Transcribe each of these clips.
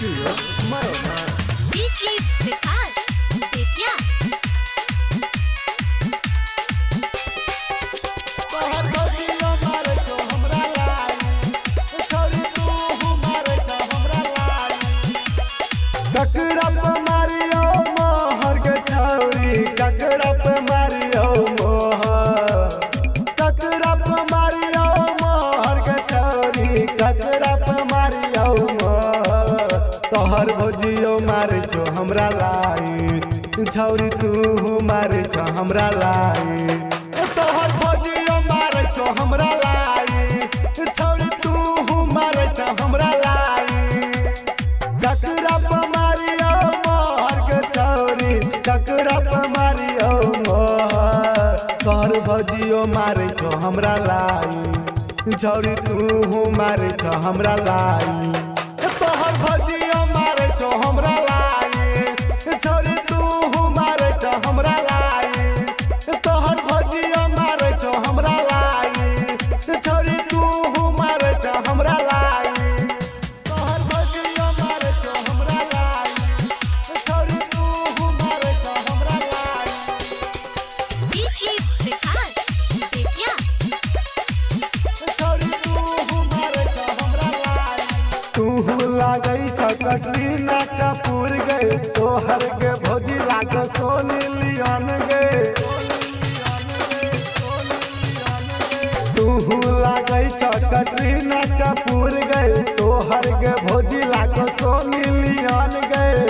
Studio मरोना। DJ विकास बेतिया। तोहर भजियो मारे छो हमरा लाई, छोरी तू मारे छो हमरा लाई। ककरा पे मारियो मोहर के छौरी, ककरा पे मारियो मोहर, ककरा पे मारियो मोहर के छौरी, ककरा पे मारियो मोहर। तोहर भजियो मारे छो हमरा लाई, छौरी तू मारे छो हमरा लाई। तोहर भजियो मारे छो हमरा लाई, छौरी तू मारे छो हमरा लाई। ककरा पे मारियो मोहर के छौरी, ककरा पे मारियो मोहर। तोहर भजियो मारे छो हमरा लाई, छौरी तू मारे छो हमरा लाई। तोहर भजियो मारे छो हमरा लाई, छौरी तू मारे छो हमरा लाई। तोहर भजियो मारे छो हमरा लाई, छौरी तू मारे छो हमरा लाई। तोहर भजियो मारे छो हमरा लाई, छौरी तू मारे छो हमरा लाई। डीजे विकास बेतिया। छौरी तू मारे छो हमरा लाई। तू लागै छ कटरीना कपूर गए, तोहर के भौजी लागो सोनी लियोन गए। तू लागै छ कटरीना कपूर गए, तोहर के भौजी लागो सोनी लियोन गए।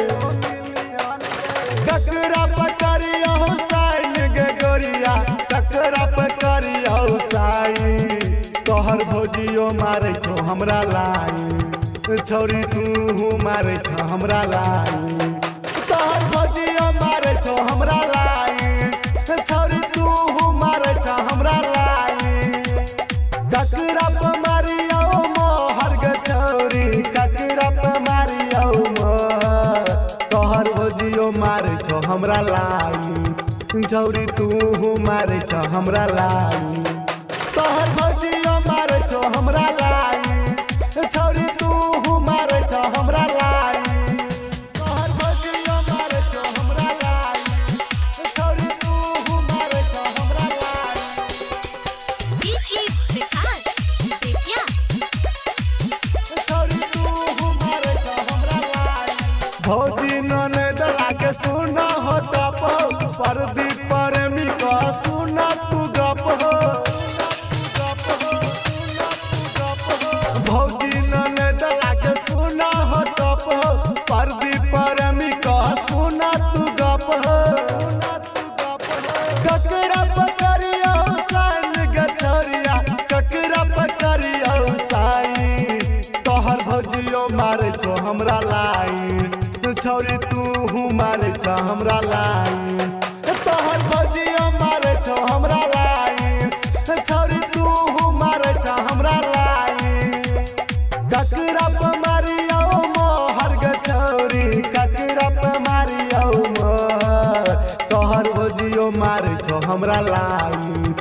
ककरा पकड़ियो साइन गे गोरिया, ककरा पकड़ियो साइन। तोहर भौजियो मारे छो हमरा लाई, छौरी तू मारे छो हमरा लाई। तोहर भजियो मारे छो हमरा लाई, छौरी तू मारे छो हमरा लाई। ककरा पे मारियो मोहर गे छौरी, ककरा पे मारियो मोहर। तोहर भजियो मारे छो हमरा लाई, छौरी तू मारे छो हमरा लाई। तोहर भजियो मारे छो हमरा लाई, छौरी तू मारे छो हमरा लाई। तोहर भजियो मारे छो हमरा लाई, छौरी तू मारे छो हमरा लाई। डीजे विकास बेतिया। छौरी तू मारे छो हमरा लाई। भौजी ननद लागे सुना हो टप हो, परदीप प्रेमी का सुना तू गप हो। भौजी ननद लागे सुना हो टप हो, परदीप प्रेमी का सुना तू गप हो। ककरा पकड़ियो साइन गे छौरिया, ककरा पकड़ियो साइन। तोहर भजियो मारे छो हमरा लाई, छौरी तू मारे छो हमरा लाई। तोहर भजियो मारे छो हमरा लाई, छौरी तू मारे छो हमरा लाई। ककरा पे मारियो मोहर गे छौरी, ककरा पे मारियो मोहर। तोहर भजियो मारे छो हमरा लाई,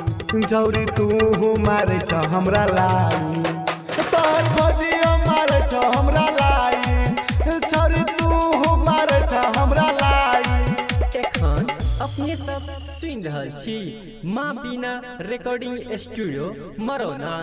छौरी तू मारे छो हमरा लाई। तोहर भजियो मारे छो हमरा लाई, छौरी तू मारे छो हमरा लाई। एखन अपने सब सुन रहल छी माँ बीना रिकॉर्डिंग स्टूडियो मरोना।